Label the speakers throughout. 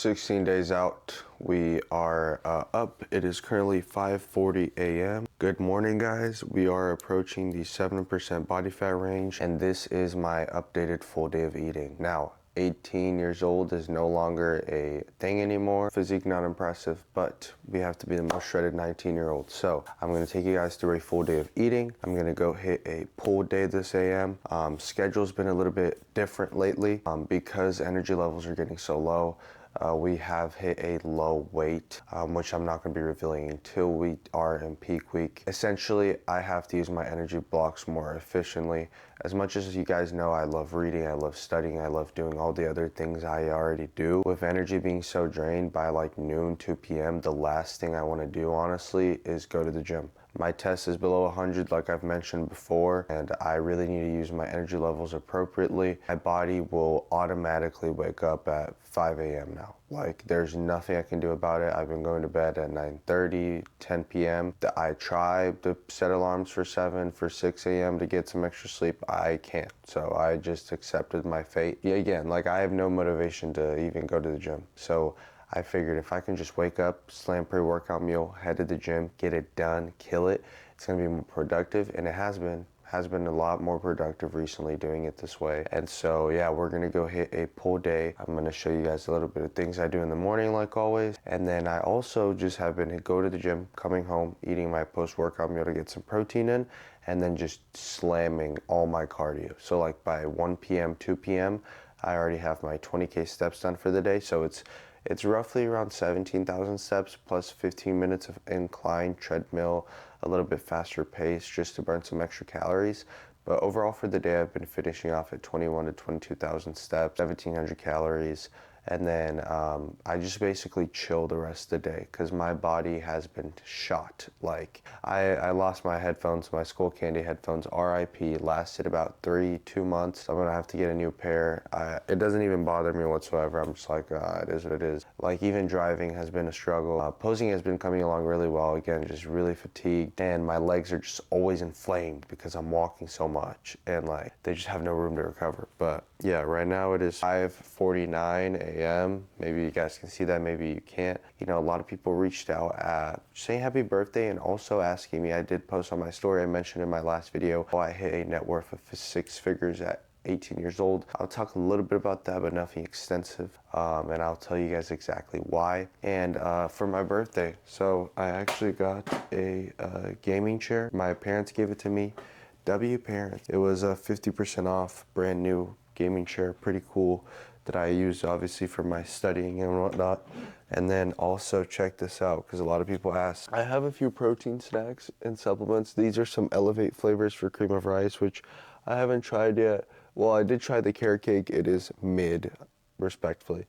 Speaker 1: 16 days out, we are up. It is currently 5:40 a.m. Good morning, guys. We are approaching the 7% body fat range, and this is my updated full day of eating. Now, 18 years old is no longer a thing anymore. Physique not impressive, but we have to be the most shredded 19-year-old. So I'm gonna take you guys through a full day of eating. I'm gonna go hit a pull day this AM. Schedule's been a little bit different lately because energy levels are getting so low. We have hit a low weight, which I'm not going to be revealing until we are in peak week. Essentially, I have to use my energy blocks more efficiently. As much as you guys know, I love reading, I love studying, I love doing all the other things I already do. With energy being so drained by like noon, 2 p.m., the last thing I want to do, honestly, is go to the gym. My test is below 100, like I've mentioned before, and I really need to use my energy levels appropriately. My body will automatically wake up at 5 a.m. now. Like, there's nothing I can do about it. I've been going to bed at 9:30, 10 p.m. I tried to set alarms for 7, for 6 a.m. to get some extra sleep. I can't. So I just accepted my fate. Yeah, again, like, I have no motivation to even go to the gym. So I figured if I can just wake up, slam pre-workout meal, head to the gym, get it done, kill it, it's gonna be more productive, and it has been a lot more productive recently doing it this way. And so yeah, we're gonna go hit a pull day. I'm gonna show you guys a little bit of things I do in the morning like always, and then I also just have been go to the gym, coming home, eating my post-workout meal to get some protein in, and then just slamming all my cardio. So like by 1 p.m., 2 p.m., I already have my 20K steps done for the day, so it's roughly around 17,000 steps plus 15 minutes of incline treadmill, a little bit faster pace just to burn some extra calories. But overall for the day, I've been finishing off at 21 to 22,000 steps, 1,700 calories. And then I just basically chill the rest of the day because my body has been shot. Like, I lost my headphones, my Skull Candy headphones, RIP, lasted about 2 months. I'm gonna have to get a new pair. It doesn't even bother me whatsoever. I'm just like, it is what it is. Like, even driving has been a struggle. Posing has been coming along really well. Again, just really fatigued, and my legs are just always inflamed because I'm walking so much, and like, they just have no room to recover. But yeah, right now it is 5:49 a.m. Maybe you guys can see that, maybe you can't. You know, a lot of people reached out saying happy birthday and also asking me. I did post on my story, I mentioned in my last video, I hit a net worth of 6 figures at 18 years old. I'll talk a little bit about that, but nothing extensive. And I'll tell you guys exactly why. And for my birthday, so I actually got a gaming chair. My parents gave it to me. Parents. It was 50% off, brand new gaming chair, pretty cool, that I use obviously for my studying and whatnot. And then also check this out, because a lot of people ask. I have a few protein snacks and supplements. These are some Elevate flavors for cream of rice, which I haven't tried yet. Well, I did try the carrot cake. It is mid, respectfully.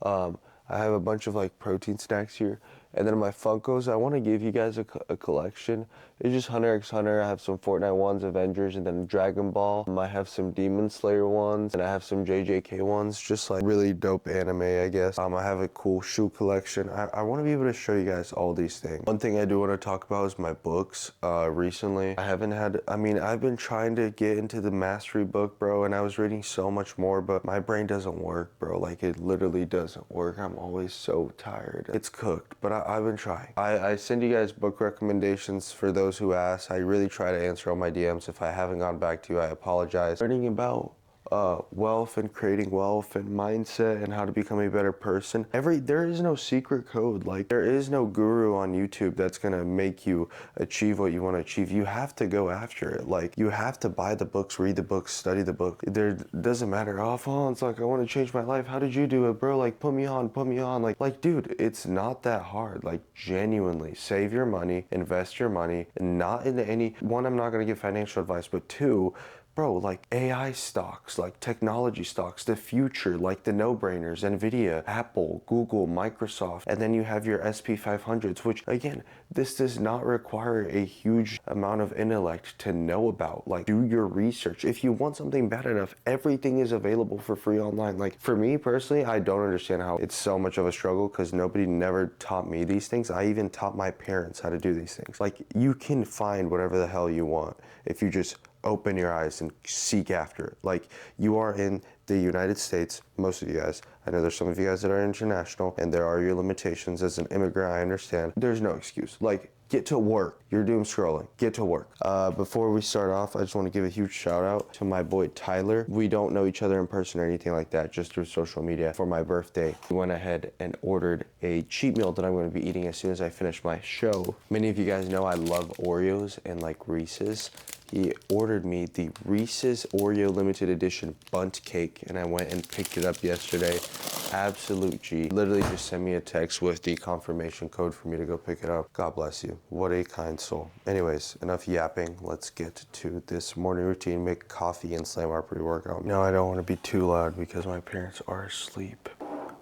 Speaker 1: I have a bunch of like protein snacks here. And then my Funkos, I want to give you guys a collection. It's just Hunter x Hunter. I have some Fortnite ones, Avengers, and then Dragon Ball. I have some Demon Slayer ones, and I have some JJK ones, just like really dope anime, I guess. I have a cool shoe collection. I want to be able to show you guys all these things. One thing I do want to talk about is my books. Recently, I've been trying to get into the mastery book, bro, and I was reading so much more, but my brain doesn't work, bro. Like, it literally doesn't work. I'm always so tired. It's cooked, but I've been trying. I send you guys book recommendations for those who ask. I really try to answer all my DMs. If I haven't gone back to you, I apologize. Learning about wealth and creating wealth and mindset and how to become a better person. There is no secret code. Like, there is no guru on YouTube that's gonna make you achieve what you want to achieve. You have to go after it. Like, you have to buy the books, read the books, study the book. There doesn't matter. Oh, it's like, I want to change my life. How did you do it, bro? Like, put me on. Like, dude, it's not that hard. Like, genuinely, save your money, invest your money, and not into any one. I'm not gonna give financial advice, but two, bro, like AI stocks, like technology stocks, the future, like the no-brainers, Nvidia, Apple, Google, Microsoft, and then you have your SP 500s, which again, this does not require a huge amount of intellect to know about. Like, do your research. If you want something bad enough, everything is available for free online. Like, for me personally, I don't understand how it's so much of a struggle because nobody never taught me these things. I even taught my parents how to do these things. Like, you can find whatever the hell you want if you just open your eyes and seek after it. Like, you are in the United States, most of you guys, I know there's some of you guys that are international and there are your limitations as an immigrant, I understand. There's no excuse. Like, get to work. You're doom scrolling. Get to work. Before we start off, I just want to give a huge shout out to my boy Tyler. We don't know each other in person or anything like that, just through social media. For my birthday, we went ahead and ordered a cheat meal that I'm going to be eating as soon as I finish my show. Many of you guys know I love Oreos and like Reese's. He ordered me the Reese's Oreo limited edition bundt cake, and I went and picked it up yesterday. Absolute G. Literally just sent me a text with the confirmation code for me to go pick it up. God bless you. What a kind soul. Anyways, enough yapping. Let's get to this morning routine. Make coffee and slam our pre-workout. No, I don't want to be too loud because my parents are asleep.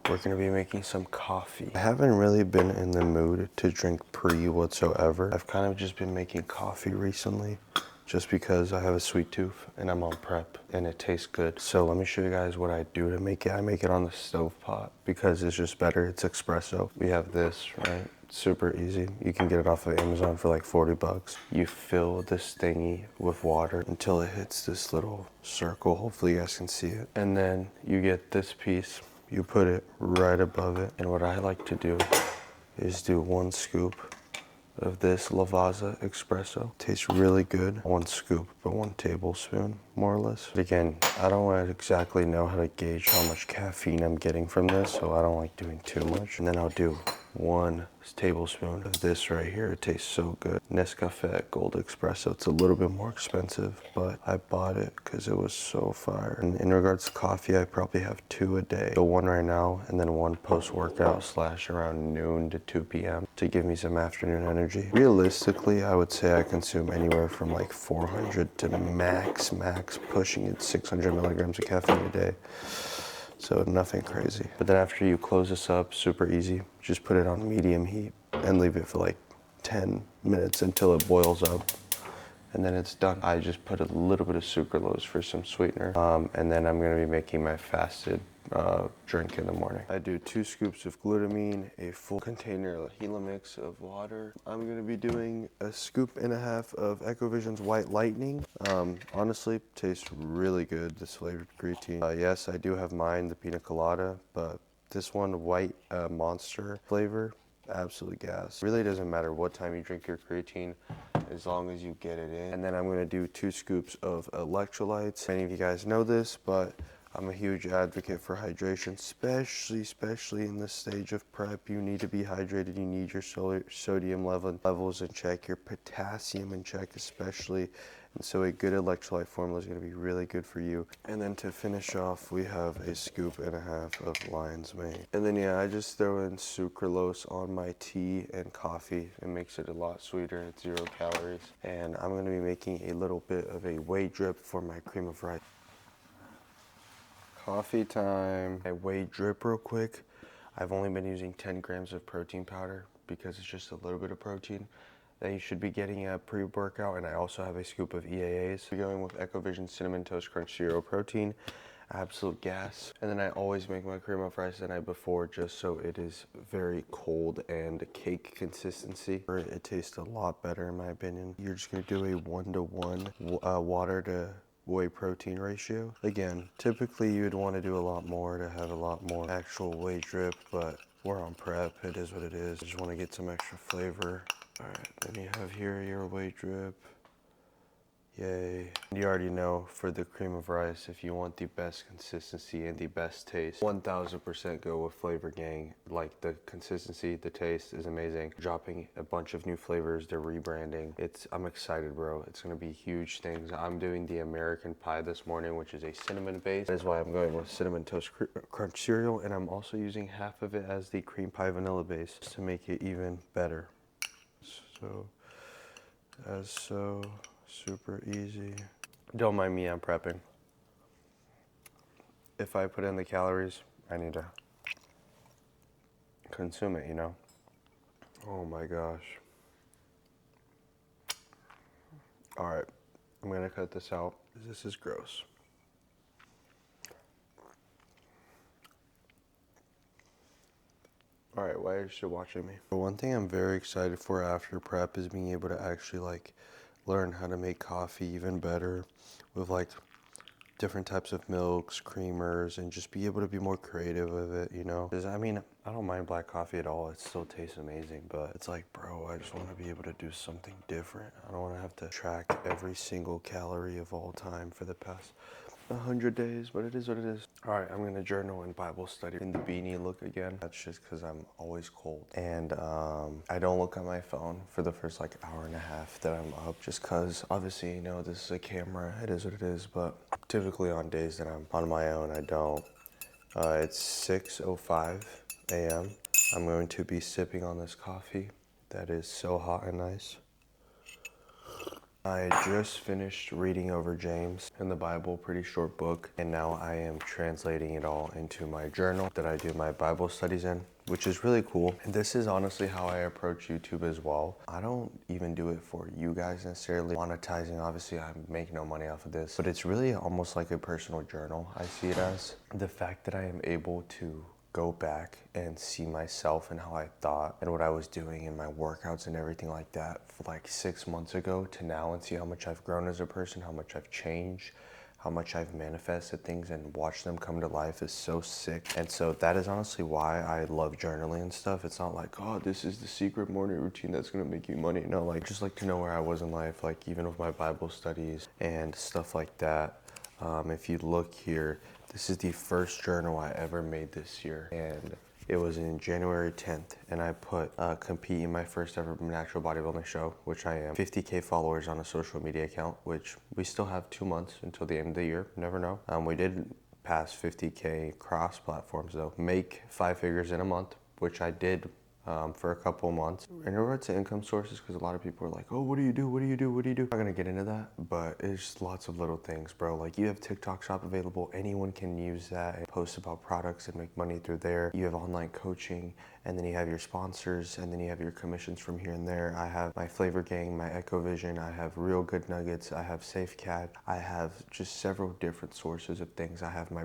Speaker 1: We're gonna be making some coffee. I haven't really been in the mood to drink pre whatsoever. I've kind of just been making coffee recently, just because I have a sweet tooth and I'm on prep and it tastes good. So let me show you guys what I do to make it. I make it on the stove pot because it's just better. It's espresso. We have this, right? Super easy. You can get it off of Amazon for like 40 bucks. You fill this thingy with water until it hits this little circle. Hopefully you guys can see it. And then you get this piece. You put it right above it. And what I like to do is do 1 scoop of this Lavazza espresso. Tastes really good. 1 scoop, but 1 tablespoon, more or less. But again, I don't exactly know how to gauge how much caffeine I'm getting from this, so I don't like doing too much. And then I'll do 1 tablespoon of this right here. It tastes so good. Nescafe Gold Espresso. It's a little bit more expensive, but I bought it because it was so fire. And in regards to coffee, I probably have 2 a day. So 1 right now, and then 1 post-workout / around noon to 2 p.m. to give me some afternoon energy. Realistically, I would say I consume anywhere from like 400 to max pushing it 600 milligrams of caffeine a day. So nothing crazy. But then after you close this up, super easy. Just put it on medium heat and leave it for like 10 minutes until it boils up. And then it's done. I just put a little bit of sucralose for some sweetener. And then I'm gonna be making my fasted drink in the morning. I do 2 scoops of glutamine, a full container of Gila mix of water. I'm gonna be doing a 1.5 scoops of Ecovision's White Lightning. Honestly, tastes really good, this flavored creatine. Yes, I do have mine, the pina colada, but this one, white monster flavor, absolute gas. Really doesn't matter what time you drink your creatine, as long as you get it in. And then I'm gonna do 2 scoops of electrolytes. Many of you guys know this, but I'm a huge advocate for hydration, especially in this stage of prep. You need to be hydrated. You need your sodium levels in check, your potassium in check especially. And so a good electrolyte formula is going to be really good for you. And then to finish off, we have a 1.5 scoops of lion's mane. And then yeah, I just throw in sucralose on my tea and coffee. It makes it a lot sweeter. It's 0 calories. And I'm going to be making a little bit of a whey drip for my cream of rice. Coffee time. I whey drip real quick. I've only been using 10 grams of protein powder because it's just a little bit of protein. Then you should be getting a pre-workout, and I also have a scoop of EAAs. We're going with Ecovision Cinnamon Toast Crunch Zero Protein. Absolute gas. And then I always make my cream of rice the night before just so it is very cold and cake consistency. It tastes a lot better in my opinion. You're just gonna do a 1-to-1 water to whey protein ratio. Again, typically you would want to do a lot more to have a lot more actual whey drip, but we're on prep. It is what it is. Just want to get some extra flavor. All right, then you have here your whey drip. Yay. You already know for the cream of rice, if you want the best consistency and the best taste, 1000% go with Flavor Gang. Like the consistency, the taste is amazing. Dropping a bunch of new flavors, they're rebranding. I'm excited, bro. It's gonna be huge things. I'm doing the American pie this morning, which is a cinnamon base. That is why I'm going with Cinnamon Toast Crunch cereal, and I'm also using half of it as the cream pie vanilla base to make it even better. So, super easy. Don't mind me, I'm prepping. If I put in the calories, I need to consume it, you know? Oh my gosh. All right, I'm gonna cut this out. This is gross. All right, why are you still watching me? One thing I'm very excited for after prep is being able to actually like learn how to make coffee even better with like different types of milks, creamers, and just be able to be more creative with it, you know? Because I mean, I don't mind black coffee at all. It still tastes amazing, but it's like, bro, I just want to be able to do something different. I don't want to have to track every single calorie of all time for the past 100 days, but it is what it is. All right, I'm gonna journal and Bible study in the beanie look again. That's just because I'm always cold. And I don't look at my phone for the first like hour and a half that I'm up, just because obviously, you know, this is a camera, it is what it is, but typically on days that I'm on my own, I don't. It's 6:05 a.m. I'm going to be sipping on this coffee that is so hot and nice. I just finished reading over James in the Bible, pretty short book, and now I am translating it all into my journal that I do my Bible studies in, which is really cool. And this is honestly how I approach YouTube as well. I don't even do it for you guys necessarily. Monetizing, obviously I make no money off of this, but it's really almost like a personal journal. I see it as the fact that I am able to go back and see myself and how I thought and what I was doing in my workouts and everything like that for like 6 months ago to now, and see how much I've grown as a person, how much I've changed, how much I've manifested things and watched them come to life is so sick. And so that is honestly why I love journaling and stuff. It's not like, oh, this is the secret morning routine that's gonna make you money. No, like just like to know where I was in life, like even with my Bible studies and stuff like that. If you look here, this is the first journal I ever made this year, and it was in January 10th, and I put compete in my first ever natural bodybuilding show, which I am. 50K followers on a social media account, which we still have 2 months until the end of the year. Never know. We did pass 50K cross platforms though. Make 5 figures in a month, which I did for a couple months. In regards to income sources, because a lot of people are like, oh, what do you do? What do you do? What do you do? I'm not gonna get into that, but it's lots of little things, bro. Like you have TikTok shop available. Anyone can use that and post about products and make money through there. You have online coaching, and then you have your sponsors, and then you have your commissions from here and there. I have my Flavor Gang, my Echo Vision, I have Real Good Nuggets, I have Safe Cat, I have just several different sources of things. I have my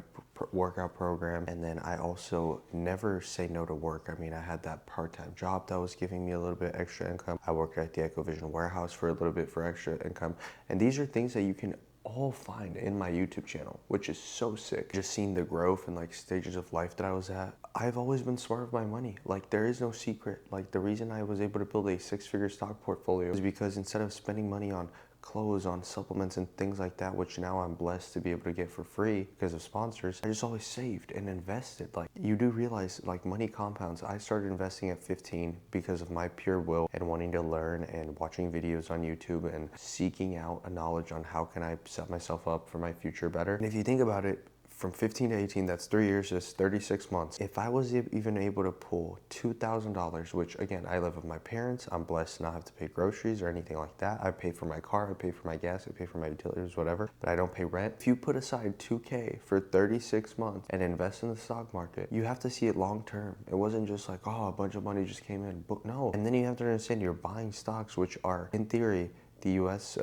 Speaker 1: workout program, and then I also never say no to work. I mean, I had that part-time job that was giving me a little bit extra income. I worked at the Echo Vision warehouse for a little bit for extra income, and these are things that you can all find in my YouTube channel, which is so sick. Just seeing the growth and like stages of life that I was at. I've always been smart with my money. Like there is no secret. Like the reason I was able to build a 6-figure stock portfolio is because instead of spending money on clothes, on supplements and things like that, which now I'm blessed to be able to get for free because of sponsors, I just always saved and invested. Like you do realize like money compounds. I started investing at 15 because of my pure will and wanting to learn and watching videos on YouTube and seeking out a knowledge on how can I set myself up for my future better. And if you think about it, from 15 to 18, that's 3 years, that's 36 months. If I was even able to pull $2,000, which again, I live with my parents, I'm blessed to not have to pay groceries or anything like that. I pay for my car, I pay for my gas, I pay for my utilities, whatever, but I don't pay rent. If you put aside 2K for 36 months and invest in the stock market, you have to see it long term. It wasn't just like, oh, a bunch of money just came in, but no. And then you have to understand you're buying stocks, which are, in theory, the US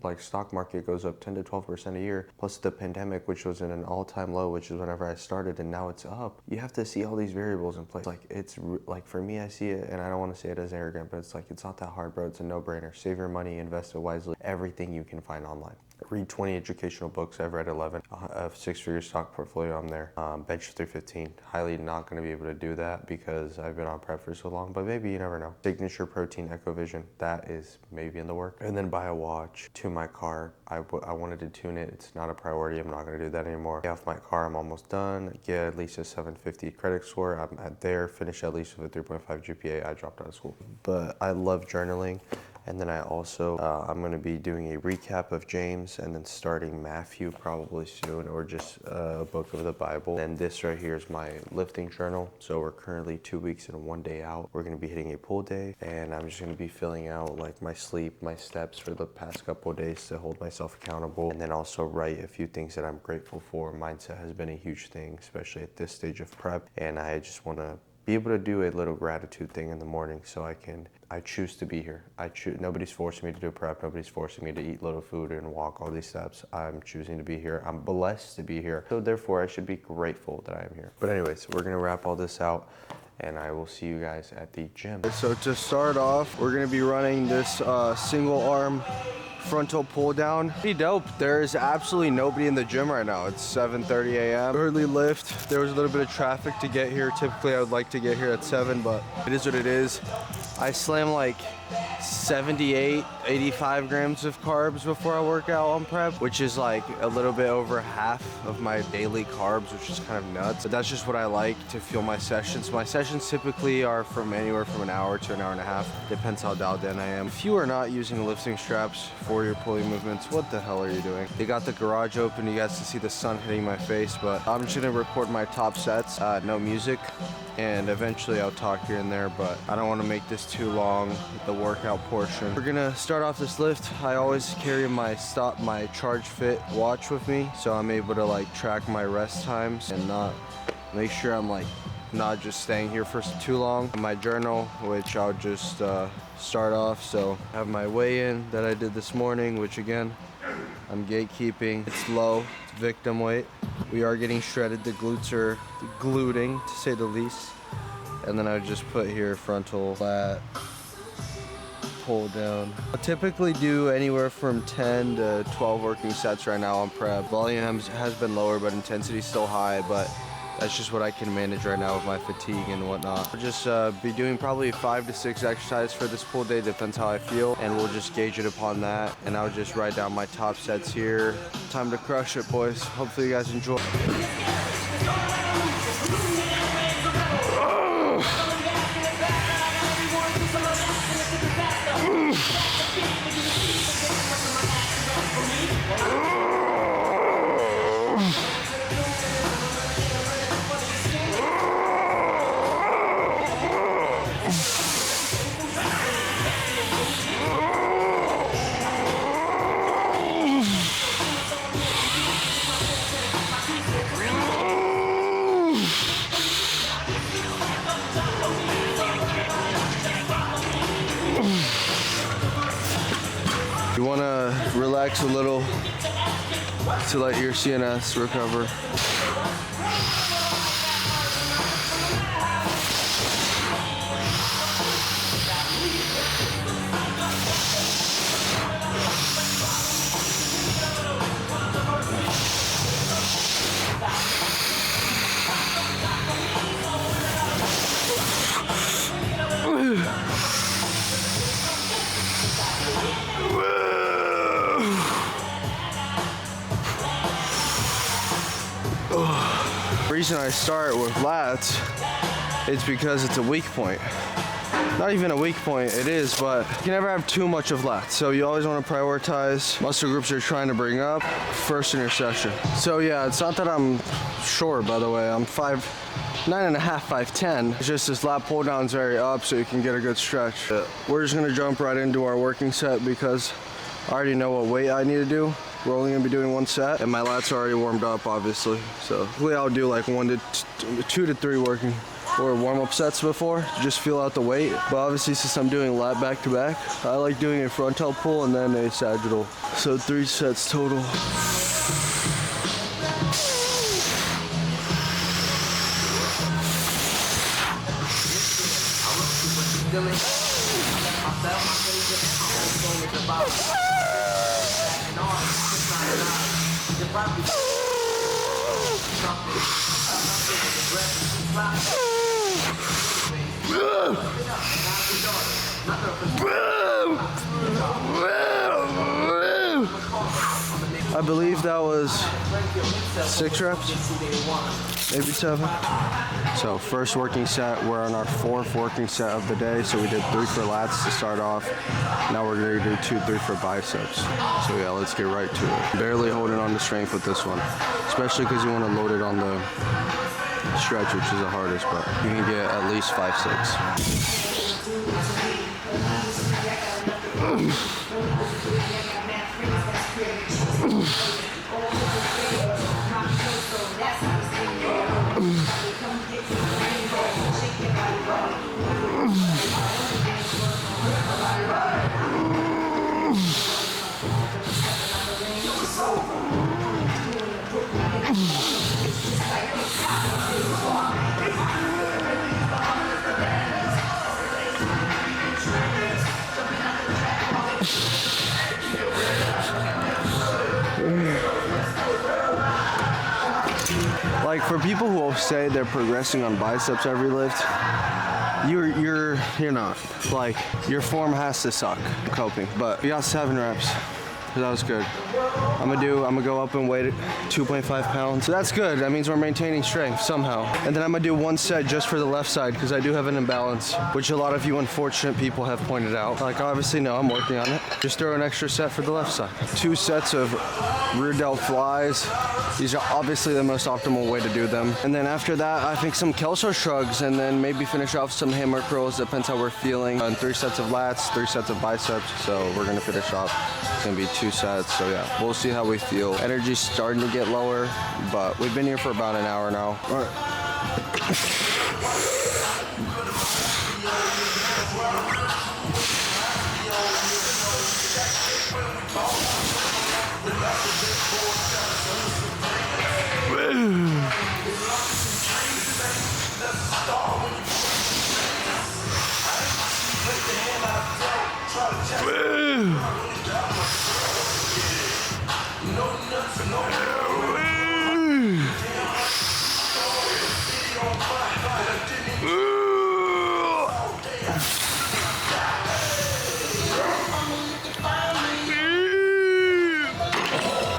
Speaker 1: like stock market goes up 10 to 12% a year, plus the pandemic, which was in an all-time low, which is whenever I started, and now it's up. You have to see all these variables in place. Like it's like for me, I see it, and I don't want to say it as arrogant, but it's like it's not that hard, bro. It's a no-brainer. Save your money, invest it wisely. Everything you can find online. Read 20 educational books. I've read 11. A 6-figure stock portfolio, I'm there. Bench 315. Highly not going to be able to do that because I've been on prep for so long, but maybe, you never know. Signature Protein Echo Vision. That is maybe in the work. And then buy a watch to my car. I wanted to tune it. It's not a priority. I'm not going to do that anymore. Get off my car. I'm almost done. Get at least a 750 credit score. I'm at there. Finish at least with a 3.5 GPA. I dropped out of school. But I love journaling. And then I also, I'm gonna be doing a recap of James and then starting Matthew probably soon, or just a book of the Bible. And this right here is my lifting journal. So we're currently 2 weeks and 1 day out. We're gonna be hitting a pull day, and I'm just gonna be filling out like my sleep, my steps for the past couple of days to hold myself accountable. And then also write a few things that I'm grateful for. Mindset has been a huge thing, especially at this stage of prep. And I just wanna be able to do a little gratitude thing in the morning so I choose to be here. Nobody's forcing me to do prep. Nobody's forcing me to eat little food and walk all these steps. I'm choosing to be here. I'm blessed to be here. So therefore I should be grateful that I am here. But anyways, we're gonna wrap all this out and I will see you guys at the gym.
Speaker 2: So to start off, we're gonna be running this single arm frontal pull down. Pretty dope. There's absolutely nobody in the gym right now. It's 7:30 a.m. Early lift. There was a little bit of traffic to get here. Typically I would like to get here at 7, but it is what it is. I slam like 78, 85 grams of carbs before I work out on prep, which is like a little bit over half of my daily carbs, which is kind of nuts. But that's just what I like to fuel my sessions. My sessions typically are from anywhere from an hour to an hour and a half. Depends how dialed in I am. If you are not using lifting straps for your pulling movements, what the hell are you doing? They got the garage open. You guys can see the sun hitting my face, but I'm just gonna record my top sets, no music, and eventually I'll talk here and there, but I don't want to make this too long, the workout portion. We're gonna start off this lift. I always carry my Charge Fit watch with me, so I'm able to like track my rest times and not make sure I'm like not just staying here for too long. My journal, which I'll just start off. So I have my weigh-in that I did this morning, which again, I'm gatekeeping. It's low, it's victim weight. We are getting shredded. The glutes are gluting, to say the least. And then I just put here frontal flat, pull down. I typically do anywhere from 10 to 12 working sets right now on prep. Volume has been lower, but intensity still high, but that's just what I can manage right now with my fatigue and whatnot. I'll just be doing probably 5 to 6 exercises for this pull day, depends how I feel, and we'll just gauge it upon that. And I'll just write down my top sets here. Time to crush it, boys. Hopefully you guys enjoy. You want to relax a little to let your CNS recover. The reason I start with lats, it's because it's a weak point. Not even a weak point, it is, but you can never have too much of lats. So you always want to prioritize muscle groups you're trying to bring up first in your session. So yeah, it's not that I'm short, by the way. I'm 5'9.5", 5'10". It's just this lat pull down is very up, so you can get a good stretch. We're just gonna jump right into our working set because I already know what weight I need to do. We're only gonna be doing 1 set, and my lats are already warmed up, obviously. So hopefully I'll do like 2 to 3 working or warm-up sets before, just feel out the weight. But obviously, since I'm doing lat back-to-back, I like doing a frontal pull and then a sagittal. So 3 sets total. I believe that was 6 reps, maybe 7. So first working set, we're on our 4th working set of the day. So we did 3 for lats to start off. Now we're gonna do 2, 3 for biceps. So yeah, let's get right to it. Barely holding on to strength with this one, especially because you wanna load it on the stretch, which is the hardest, but you can get at least 5, 6. like for people who say they're progressing on biceps every lift, you're not. Like, your form has to suck. I'm coping, but we got 7 reps. That was good. I'm gonna go up and weight 2.5 pounds. So that's good. That means we're maintaining strength somehow. And then I'm gonna do 1 set just for the left side because I do have an imbalance, which a lot of you unfortunate people have pointed out. Like, obviously, no, I'm working on it. Just throw an extra set for the left side. 2 sets of rear delt flies. These are obviously the most optimal way to do them. And then after that, I think some Kelso shrugs and then maybe finish off some hammer curls. Depends how we're feeling. And 3 sets of lats, 3 sets of biceps. So we're gonna finish off. It's gonna be 2 sets. So yeah, we'll see how we feel. Energy's starting to get lower, but we've been here for about an hour now. All right.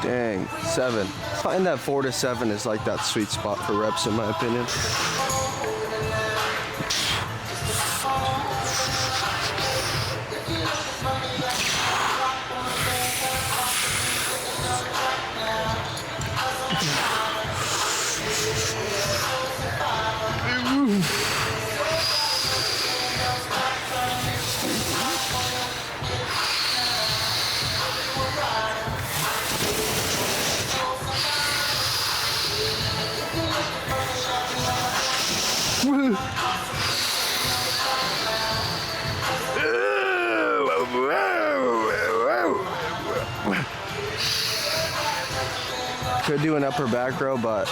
Speaker 2: Dang, 7. I find that 4 to 7 is like that sweet spot for reps in my opinion. Could do an upper back row, but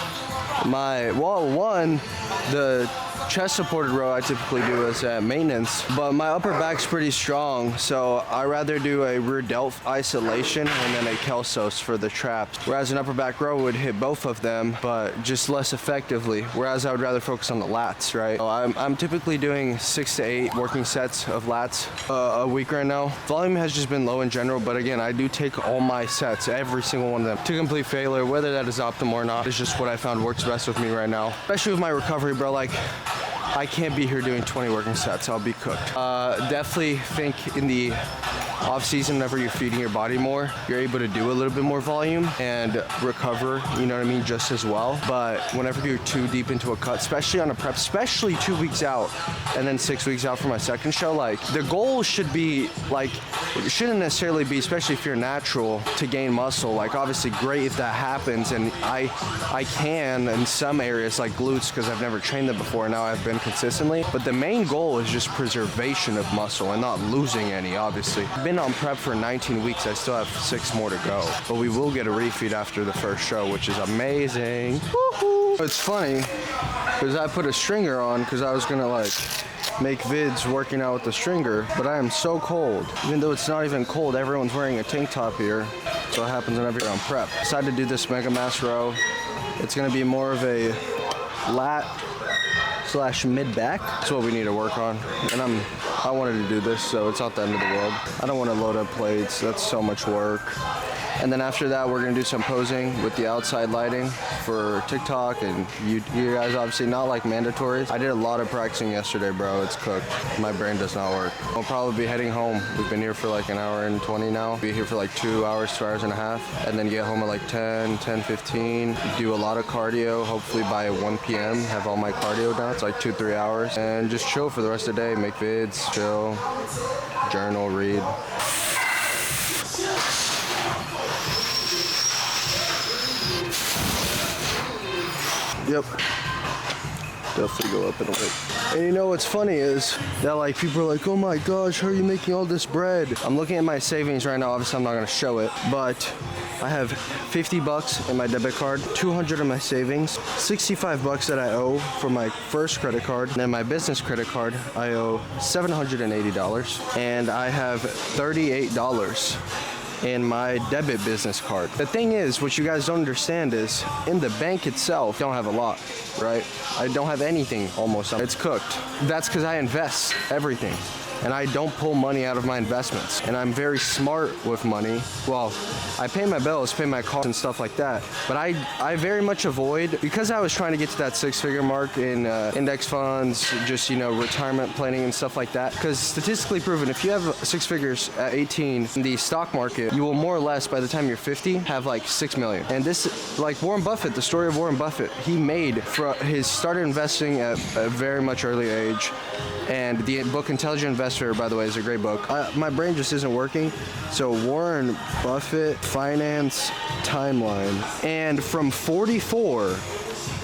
Speaker 2: the chest supported row I typically do is at maintenance, but my upper back's pretty strong, so I rather do a rear delt isolation and then a Kelsos for the traps. Whereas an upper back row would hit both of them, but just less effectively. Whereas I would rather focus on the lats, right? So I'm typically doing 6 to 8 working sets of lats a week right now. Volume has just been low in general, but again, I do take all my sets, every single one of them, to complete failure. Whether that is optimal or not is just what I found works best with me right now. Especially with my recovery, bro. Like, I can't be here doing 20 working sets. I'll be cooked. Definitely think in the off season, whenever you're feeding your body more, you're able to do a little bit more volume and recover, you know what I mean, just as well. But whenever you're too deep into a cut, especially on a prep, especially 2 weeks out and then 6 weeks out for my second show, like, the goal should be, like, it shouldn't necessarily be, especially if you're natural, to gain muscle. Like, obviously great if that happens, and I can in some areas like glutes because I've never trained them before, and now I've been consistently. But the main goal is just preservation of muscle and not losing any, obviously. I've been on prep for 19 weeks. I still have 6 more to go, but we will get a refeed after the first show, which is amazing. Woo-hoo. It's funny because I put a stringer on because I was gonna like make vids working out with the stringer, but I am so cold. Even though it's not even cold, everyone's wearing a tank top here. So it happens whenever you're on prep. Decided to do this mega mass row. It's gonna be more of a lat / mid back. That's what we need to work on. And I wanted to do this, so it's not the end of the world. I don't want to load up plates. That's so much work. And then after that, we're gonna do some posing with the outside lighting for TikTok, and you guys obviously not like mandatories. I did a lot of practicing yesterday, bro. It's cooked. My brain does not work. We'll probably be heading home. We've been here for like an hour and 20 now. Be here for like 2 hours, 2 hours and a half, and then get home at like 10:15. Do a lot of cardio. Hopefully by 1 p.m. have all my cardio done. It's like 2-3 hours, and just chill for the rest of the day. Make vids, chill, journal, read. Yep. Definitely go up in a weight. And you know what's funny is that like people are like, oh my gosh, how are you making all this bread? I'm looking at my savings right now. Obviously I'm not gonna show it, but I have $50 in my debit card, 200 in my savings, $65 that I owe for my first credit card, and then my business credit card, I owe $780, and I have $38 and my debit business card. The thing is, what you guys don't understand is, in the bank itself, I don't have a lot, right? I don't have anything almost. It's cooked. That's because I invest everything. And I don't pull money out of my investments. And I'm very smart with money. Well, I pay my bills, pay my car and stuff like that. But I very much avoid, because I was trying to get to that 6-figure mark in index funds, just, you know, retirement planning and stuff like that. Because statistically proven, if you have 6 figures at 18 in the stock market, you will more or less, by the time you're 50, have like 6 million. And this, like Warren Buffett, the story of Warren Buffett, he made, started investing at a very much early age. And the book Intelligent Investor, by the way, is a great book. My brain just isn't working. So Warren Buffett Finance Timeline. And from 44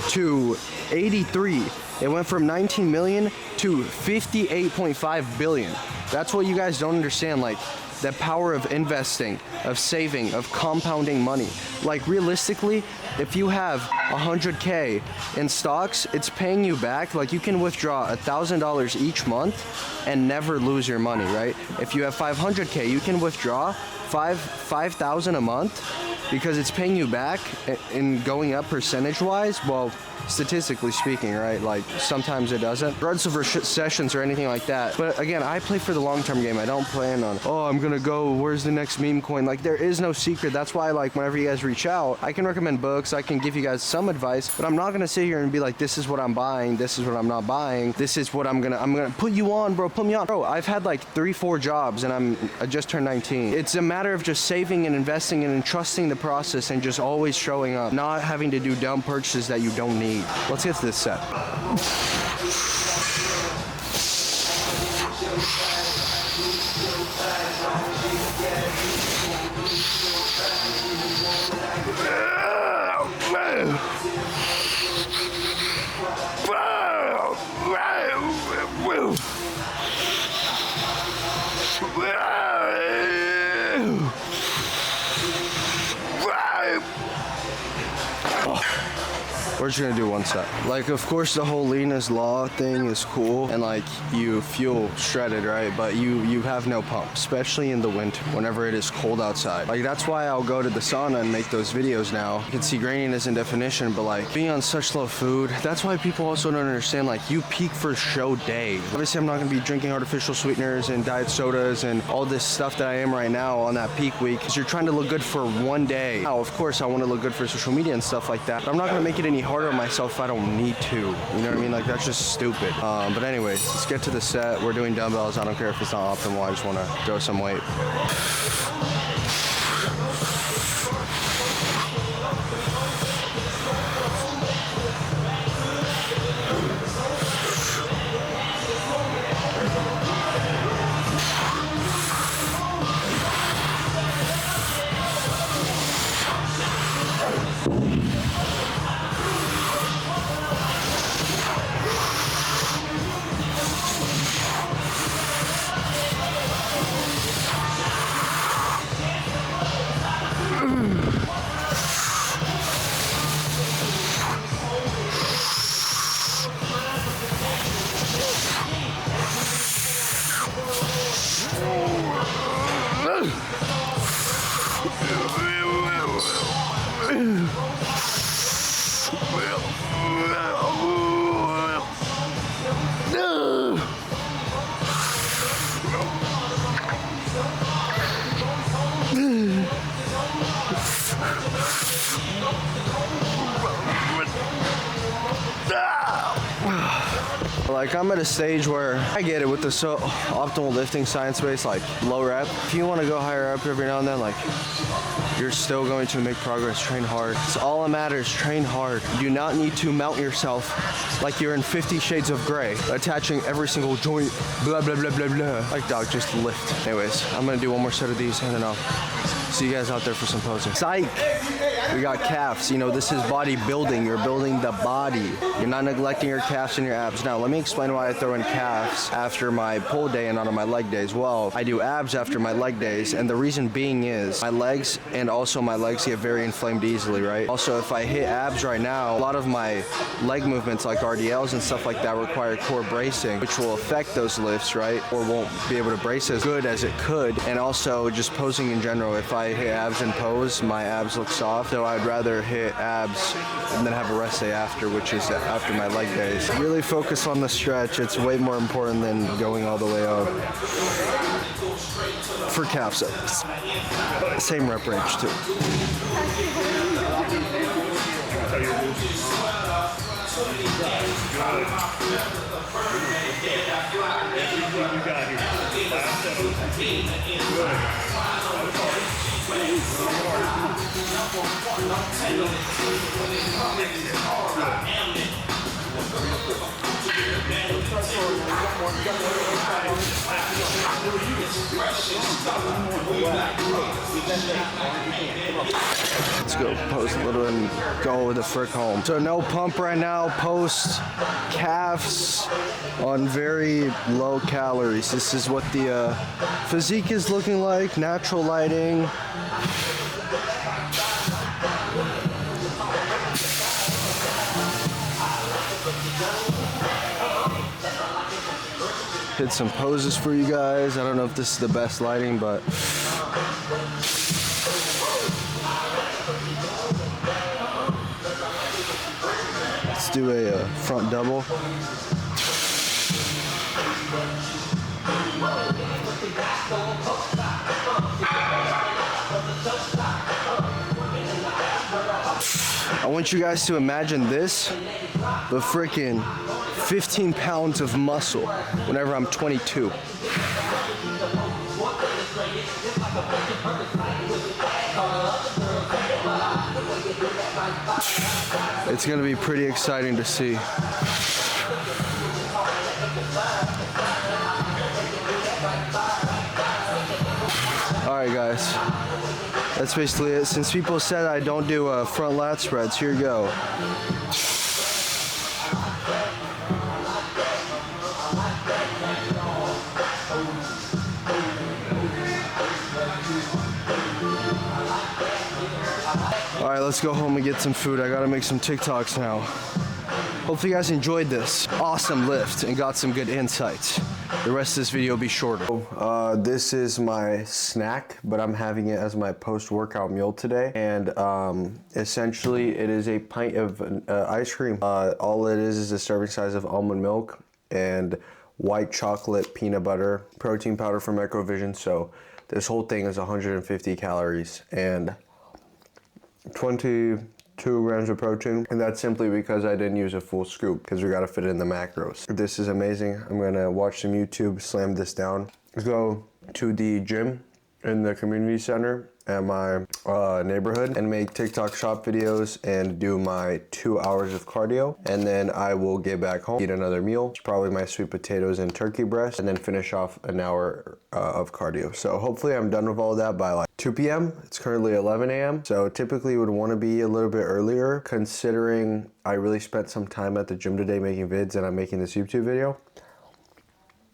Speaker 2: to 83, it went from 19 million to 58.5 billion. That's what you guys don't understand. Like, the power of investing, of saving, of compounding money. Like, realistically, if you have 100K in stocks, it's paying you back. Like, you can withdraw $1,000 each month and never lose your money, right? If you have 500K, you can withdraw 5,000 a month because it's paying you back in going up percentage-wise. Well, statistically speaking, right? Like, sometimes it doesn't. Regardless of recessions or anything like that. But again, I play for the long-term game. I don't plan on, oh, I'm gonna go, where's the next meme coin? Like, there is no secret. That's why, like, whenever you guys reach out, I can recommend books, I can give you guys some advice, but I'm not gonna sit here and be like, this is what I'm buying, this is what I'm not buying, this is what I'm gonna put you on, bro, put me on. Bro, I've had like 3-4 jobs and I just turned 19. It's a matter of just saving and investing and entrusting the process and just always showing up, not having to do dumb purchases that you don't need. Let's get to this set. We're just gonna do one set. Like, of course, the whole lean is law thing is cool, and like, you feel shredded, right? But you have no pump, especially in the winter, whenever it is cold outside. Like, that's why I'll go to the sauna and make those videos now. You can see graininess in definition, but like, being on such low food, that's why people also don't understand, like, you peak for show day. Obviously, I'm not gonna be drinking artificial sweeteners and diet sodas and all this stuff that I am right now on that peak week, because you're trying to look good for one day. Now, of course, I wanna look good for social media and stuff like that, but I'm not gonna make it any harder on myself if I don't need to. You know what I mean? Like, that's just stupid. But anyways, let's get to the set. We're doing dumbbells. I don't care if it's not optimal. I just want to throw some weight. Like, I'm at a stage where I get it with the optimal lifting science base, like low rep. If you want to go higher up every now and then, like, you're still going to make progress. Train hard. It's all that matters. Train hard. You do not need to mount yourself like you're in 50 Shades of Grey, attaching every single joint, blah, blah, blah, blah, blah. Like, dog, just lift. Anyways, I'm going to do one more set of these, and then I'll see you guys out there for some posing. Psych! We got calves. You know, this is bodybuilding. You're building the body. You're not neglecting your calves and your abs. Now, let me explain why I throw in calves after my pull day and not on my leg days. Well, I do abs after my leg days, and the reason being is my legs and also my legs get very inflamed easily, right? Also, if I hit abs right now, a lot of my leg movements like RDLs and stuff like that require core bracing, which will affect those lifts, right? Or won't be able to brace as good as it could. And also, just posing in general, if I hit abs and pose, my abs look soft. So I'd rather hit abs and then have a rest day after, which is after my leg days. Really focus on the stretch. It's way more important than going all the way up. For calf sets. Same rep range too. Let's go post a little and go with the frick home. So no pump right now, post calves on very low calories. This is what the physique is looking like, natural lighting. Hit some poses for you guys. I don't know if this is the best lighting, but let's do a front double. I want you guys to imagine this, but freaking 15 pounds of muscle whenever I'm 22. It's gonna be pretty exciting to see. All right, guys. That's basically it. Since people said I don't do front lat spreads, here you go. All right, let's go home and get some food. I gotta make some TikToks now. Hopefully you guys enjoyed this awesome lift and got some good insights. The rest of this video will be shorter. This is my snack, but I'm having it as my post-workout meal today. And essentially it is a pint of ice cream. All it is a serving size of almond milk and white chocolate peanut butter, protein powder from Microvision. So this whole thing is 150 calories and 22 grams of protein, and that's simply because I didn't use a full scoop because we gotta fit it in the macros. This is amazing. I'm gonna watch some YouTube, slam this down, go to the gym in the community center at my neighborhood and make TikTok shop videos and do my 2 hours of cardio, and then I will get back home, eat another meal, probably my sweet potatoes and turkey breast, and then finish off an hour of cardio. So hopefully I'm done with all that by like 2 p.m. It's currently 11 a.m. So typically would want to be a little bit earlier considering I really spent some time at the gym today making vids and I'm making this YouTube video.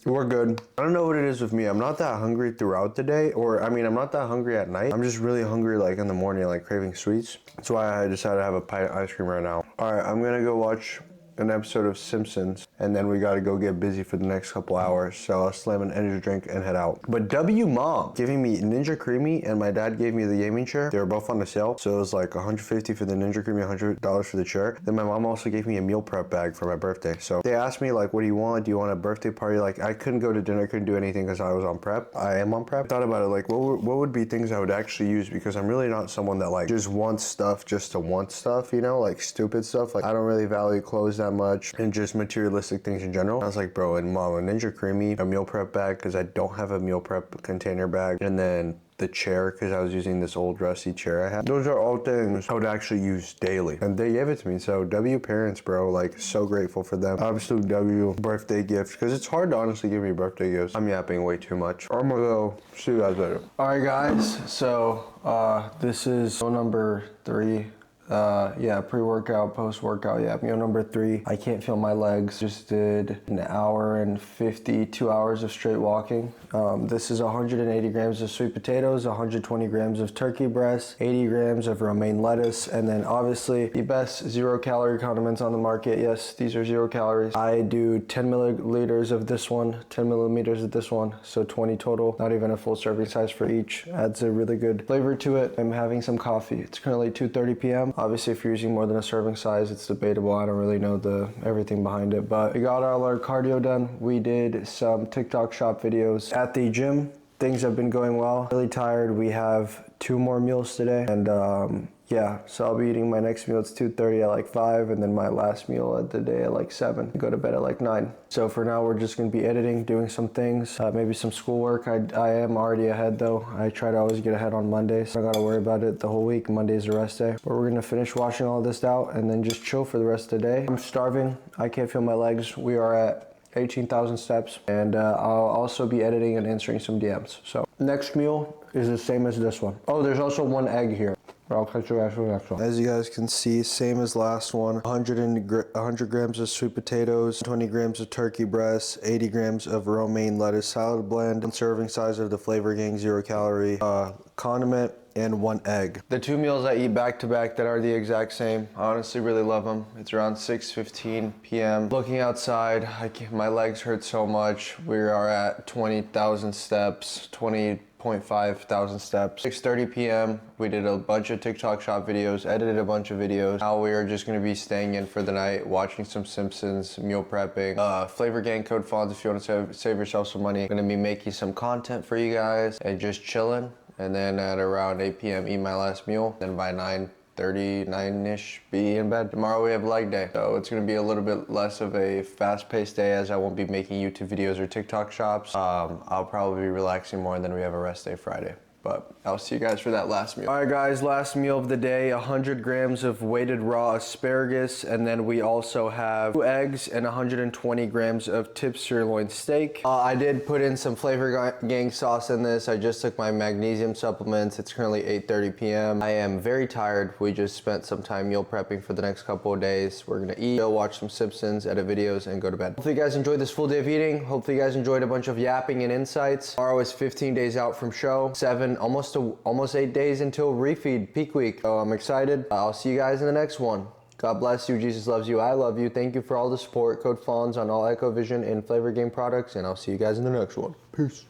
Speaker 2: We're good. I don't know what it is with me. I'm not that hungry throughout the day, or I mean, I'm not that hungry at night. I'm just really hungry like in the morning, like craving sweets. That's why I decided to have a pint of ice cream right now. All right, I'm gonna go watch an episode of Simpsons, and then we gotta go get busy for the next couple hours. So I'll slam an energy drink and head out. But W Mom giving me Ninja Creamy, and my dad gave me the gaming chair. They were both on the sale, so it was like $150 for the Ninja Creamy, $100 for the chair. Then my mom also gave me a meal prep bag for my birthday. So they asked me like, what do you want? Do you want a birthday party? Like I couldn't go to dinner, couldn't do anything because I was on prep. I am on prep. I thought about it like, what would be things I would actually use, because I'm really not someone that like just wants stuff just to want stuff, you know, like stupid stuff. Like I don't really value clothes that much and just materialistic things in general. I was like, bro, and mom, a Ninja Creamy, a meal prep bag because I don't have a meal prep container bag, and then the chair because I was using this old rusty chair I had. Those are all things I would actually use daily, and they gave it to me. So W parents, bro, like so grateful for them. Absolute W birthday gift, because it's hard to honestly give me birthday gifts. I'm yapping way too much. I'm gonna go see you guys later. All right guys, so this is show number 3 Yeah, pre-workout, post-workout. Yeah, meal number 3. I can't feel my legs. Just did an hour and 52 hours of straight walking. This is 180 grams of sweet potatoes, 120 grams of turkey breast, 80 grams of romaine lettuce, and then obviously the best 0-calorie condiments on the market. Yes, these are 0 calories. I do 10 milliliters of this one, 10 millimeters of this one, so 20 total. Not even a full serving size for each. Adds a really good flavor to it. I'm having some coffee. It's currently 2:30 p.m. Obviously, if you're using more than a serving size, it's debatable. I don't really know everything behind it, but we got all our cardio done. We did some TikTok shop videos at the gym. Things have been going well. Really tired. We have 2 more meals today, and yeah, so I'll be eating my next meal. It's 2:30 at like 5, and then my last meal of the day at like 7. Go to bed at like 9. So for now, we're just gonna be editing, doing some things, maybe some schoolwork. I am already ahead though. I try to always get ahead on Mondays, so I gotta worry about it the whole week. Monday's a rest day. But we're gonna finish washing all this out and then just chill for the rest of the day. I'm starving. I can't feel my legs. We are at 18,000 steps, and I'll also be editing and answering some DMs. So next meal is the same as this one. Oh, there's also 1 egg here. I'll catch you guys for the next one. As you guys can see, same as last one. 100 grams of sweet potatoes, 20 grams of turkey breast, 80 grams of romaine lettuce salad blend, 1 serving size of the Flavor Gang 0-calorie condiment, and 1 egg. The 2 meals I eat back to back that are the exact same. I honestly really love them. It's around 6:15 p.m. Looking outside, my legs hurt so much. We are at 20,000 steps, 20.5 thousand steps. 6:30 p.m. We did a bunch of TikTok shop videos, edited a bunch of videos. Now we are just gonna be staying in for the night, watching some Simpsons, meal prepping. Flavor Gang code FONS if you want to save yourself some money. Gonna be making some content for you guys and just chilling. And then at around 8 p.m. eat my last meal. Then by 9:30, 9-ish, be in bed. Tomorrow we have leg day, so it's gonna be a little bit less of a fast-paced day as I won't be making YouTube videos or TikTok shops. I'll probably be relaxing more, and then we have a rest day Friday. But I'll see you guys for that last meal. All right, guys, last meal of the day, 100 grams of weighted raw asparagus, and then we also have 2 eggs and 120 grams of tip sirloin steak. I did put in some Flavor Gang sauce in this. I just took my magnesium supplements. It's currently 8:30 p.m. I am very tired. We just spent some time meal prepping for the next couple of days. We're gonna eat, watch some Simpsons, edit videos, and go to bed. Hopefully you guys enjoyed this full day of eating. Hopefully you guys enjoyed a bunch of yapping and insights. Tomorrow is 15 days out from show. 7, almost 8 days until refeed peak week. So I'm excited. I'll see you guys in the next one. God bless you. Jesus loves you. I love you. Thank you for all the support. Code FONS on all Echo Vision and Flavor Gang products, and I'll see you guys in the next one. Peace.